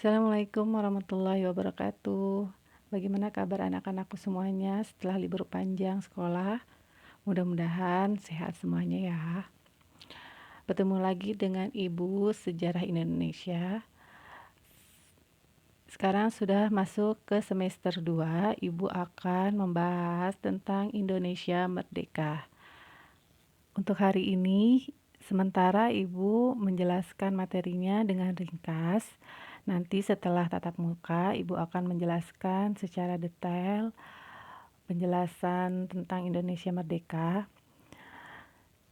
Assalamualaikum warahmatullahi wabarakatuh. Bagaimana kabar anak-anakku semuanya setelah libur panjang sekolah? Mudah-mudahan sehat semuanya ya. Bertemu lagi dengan Ibu Sejarah Indonesia. Sekarang sudah masuk ke semester 2. Ibu akan membahas tentang Indonesia Merdeka. Untuk hari ini, sementara Ibu menjelaskan materinya dengan ringkas. Nanti setelah tatap muka, Ibu akan menjelaskan secara detail penjelasan tentang Indonesia Merdeka.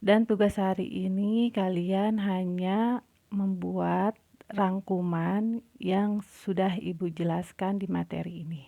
Dan tugas hari ini kalian hanya membuat rangkuman yang sudah Ibu jelaskan di materi ini.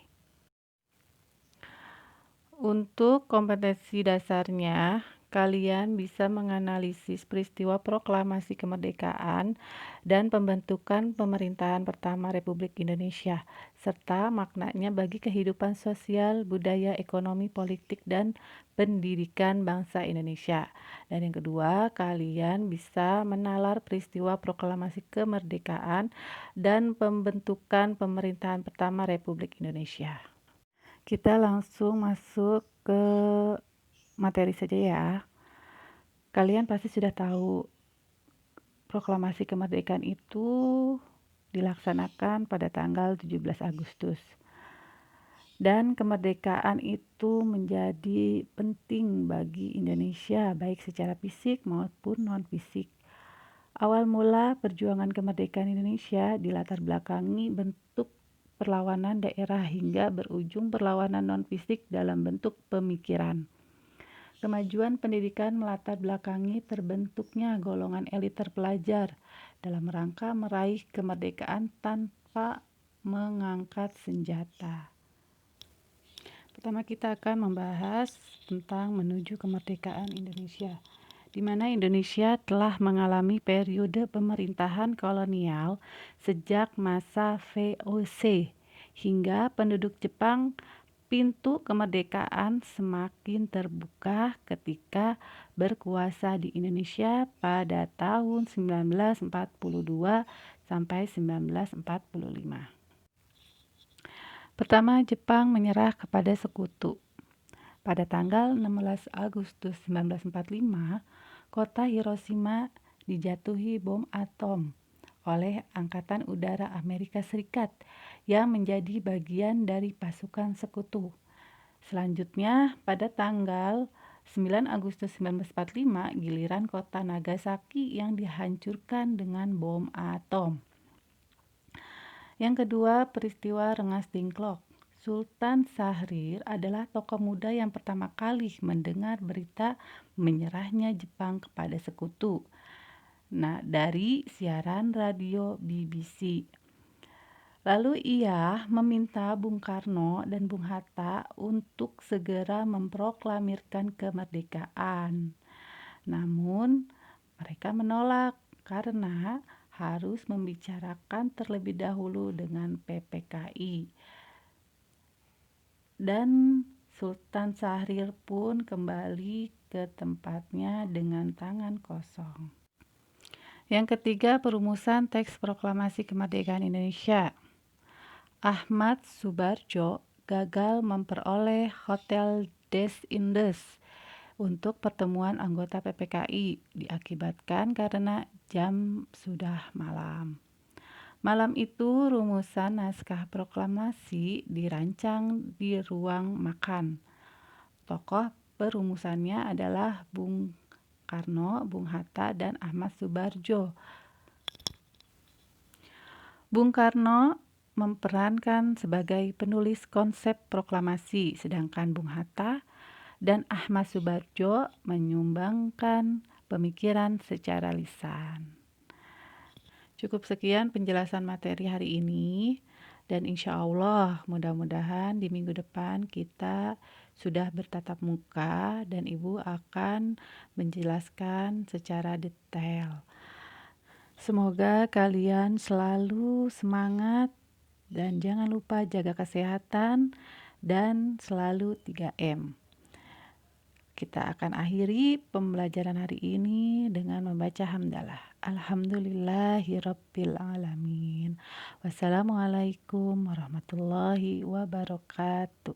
Untuk kompetensi dasarnya, kalian bisa menganalisis peristiwa proklamasi kemerdekaan dan pembentukan pemerintahan pertama Republik Indonesia, serta maknanya bagi kehidupan sosial, budaya, ekonomi, politik, dan pendidikan bangsa Indonesia. Dan yang kedua, kalian bisa menalar peristiwa proklamasi kemerdekaan dan pembentukan pemerintahan pertama Republik Indonesia. Kita langsung masuk ke materi saja ya. Kalian pasti sudah tahu proklamasi kemerdekaan itu dilaksanakan pada tanggal 17 Agustus. Dan kemerdekaan itu menjadi penting bagi Indonesia baik secara fisik maupun non-fisik. Awal mula perjuangan kemerdekaan Indonesia dilatar belakangi bentuk perlawanan daerah hingga berujung perlawanan non-fisik dalam bentuk pemikiran. Kemajuan pendidikan melatar belakangi terbentuknya golongan elit terpelajar dalam rangka meraih kemerdekaan tanpa mengangkat senjata. Pertama kita akan membahas tentang menuju kemerdekaan Indonesia, di mana Indonesia telah mengalami periode pemerintahan kolonial sejak masa VOC hingga penduduk Jepang. Pintu kemerdekaan semakin terbuka ketika berkuasa di Indonesia pada tahun 1942 sampai 1945. Pertama, Jepang menyerah kepada sekutu. Pada tanggal 16 Agustus 1945, kota Hiroshima dijatuhi bom atom oleh Angkatan Udara Amerika Serikat yang menjadi bagian dari pasukan sekutu. Selanjutnya, pada tanggal 9 Agustus 1945, giliran kota Nagasaki yang dihancurkan dengan bom atom. Yang kedua, peristiwa Rengas Dengklok. Sultan Syahrir adalah tokoh muda yang pertama kali mendengar berita menyerahnya Jepang kepada sekutu. Nah, dari siaran radio BBC. Lalu ia meminta Bung Karno dan Bung Hatta untuk segera memproklamirkan kemerdekaan. Namun, mereka menolak karena harus membicarakan terlebih dahulu dengan PPKI. Dan Sultan Syahrir pun kembali ke tempatnya dengan tangan kosong. Yang ketiga, perumusan teks proklamasi kemerdekaan Indonesia. Ahmad Subarjo gagal memperoleh Hotel Des Indes untuk pertemuan anggota PPKI diakibatkan karena jam sudah malam. Malam itu rumusan naskah proklamasi dirancang di ruang makan. Tokoh perumusannya adalah Bung Karno, Bung Hatta, dan Ahmad Subarjo. Bung Karno memerankan sebagai penulis konsep proklamasi, sedangkan Bung Hatta dan Ahmad Subarjo menyumbangkan pemikiran secara lisan. Cukup sekian penjelasan materi hari ini, dan insya Allah mudah-mudahan di minggu depan kita sudah bertatap muka dan Ibu akan menjelaskan secara detail. Semoga kalian selalu semangat dan jangan lupa jaga kesehatan dan selalu 3M. Kita akan akhiri pembelajaran hari ini dengan membaca hamdalah. Alhamdulillahirabbil alamin. Wassalamualaikum warahmatullahi wabarakatuh.